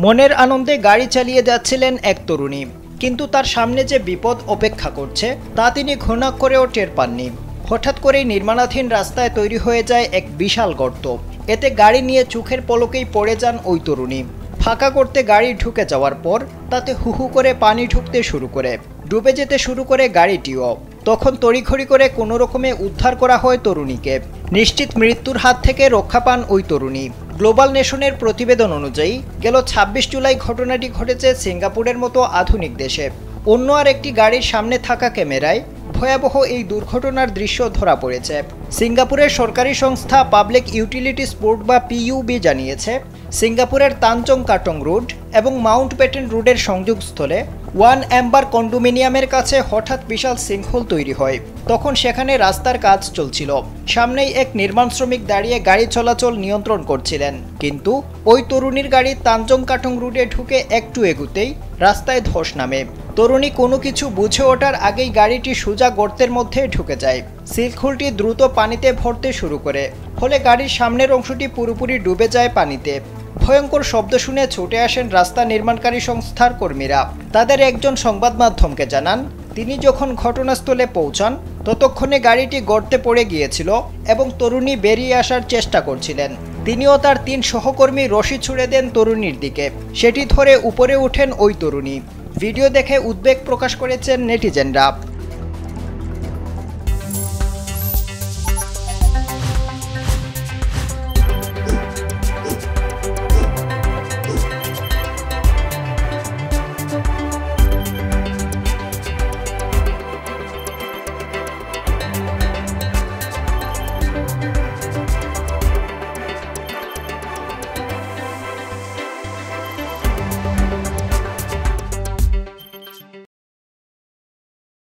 মনের আনন্দে গাড়ি চালিয়ে যাচ্ছিলেন এক তরুণী, কিন্তু তার সামনে যে বিপদ অপেক্ষা করছে তা তিনি ঘুণা করেও টের পাননি। হঠাৎ করেই নির্মাণাধীন রাস্তায় তৈরি হয়ে যায় এক বিশাল গর্ত। এতে গাড়ি নিয়ে চোখের পলকেই পড়ে যান ওই তরুণী। ফাঁকা করতে গাড়ি ঢুকে যাওয়ার পর তাতে হুহু করে পানি ঢুকতে শুরু করে, ডুবে যেতে শুরু করে গাড়িটিও। তখন তড়িঘড়ি করে কোনো রকমে উদ্ধার করা হয় তরুণীকে। নিশ্চিত মৃত্যুর হাত থেকে রক্ষা পান ওই তরুণী। গ্লোবাল নেশনের প্রতিবেদন অনুযায়ী গেল ২৬ জুলাই ঘটনাটি ঘটেছে সিঙ্গাপুরের মতো আধুনিক দেশে। অন্য আর একটি গাড়ির সামনে থাকা ক্যামেরায় ভয়াবহ এই দুর্ঘটনার দৃশ্য ধরা পড়েছে। সিঙ্গাপুরের সরকারি সংস্থা পাবলিক ইউটিলিটিস বোর্ড বা পিইউবি জানিয়েছে, সিঙ্গাপুরের তানচং কাটং রোড এবং মাউন্ট ব্যাটেন রোডের সংযোগস্থলে ওয়ান অ্যাম্বার কন্ডোমিনিয়ামের কাছে হঠাৎ বিশাল সিঙ্কহোল তৈরি হয়। তখন সেখানে রাস্তার কাজ চলছিল। সামনেই এক নির্মাণ শ্রমিক দাঁড়িয়ে গাড়ি চলাচল নিয়ন্ত্রণ করছিলেন, কিন্তু ওই তরুণীর গাড়ি তানচং কাটং রোডে ঢুকে একটু এগুতেই রাস্তায় ধস নামে। তরুণী কোনো কিছু বুঝে ওঠার আগেই গাড়িটি সোজা গর্তের মধ্যে ঢুকে যায়। সিঙ্কহোলটি দ্রুত পানিতে ভরতে শুরু করে, ফলে গাড়ির সামনের অংশটি পুরোপুরি ডুবে যায় পানিতে। ভয়ঙ্কর শব্দ শুনে ছুটে আসেন রাস্তা নির্মাণকারী সংস্থার কর্মীরা। তাদের একজন সংবাদ মাধ্যমকে জানান, তিনি যখন ঘটনাস্থলে পৌঁছান ততক্ষণে গাড়িটি গর্তে পড়ে গিয়েছিল এবং তরুণী বেরিয়ে আসার চেষ্টা করছিলেন। তিনিও তার ৩ সহকর্মী রশি ছুড়ে দেন তরুণীর দিকে। সেটি ধরে উপরে ওঠেন ওই তরুণী। ভিডিও দেখে উদ্বেগ প্রকাশ করেছেন নেটিজেনরা।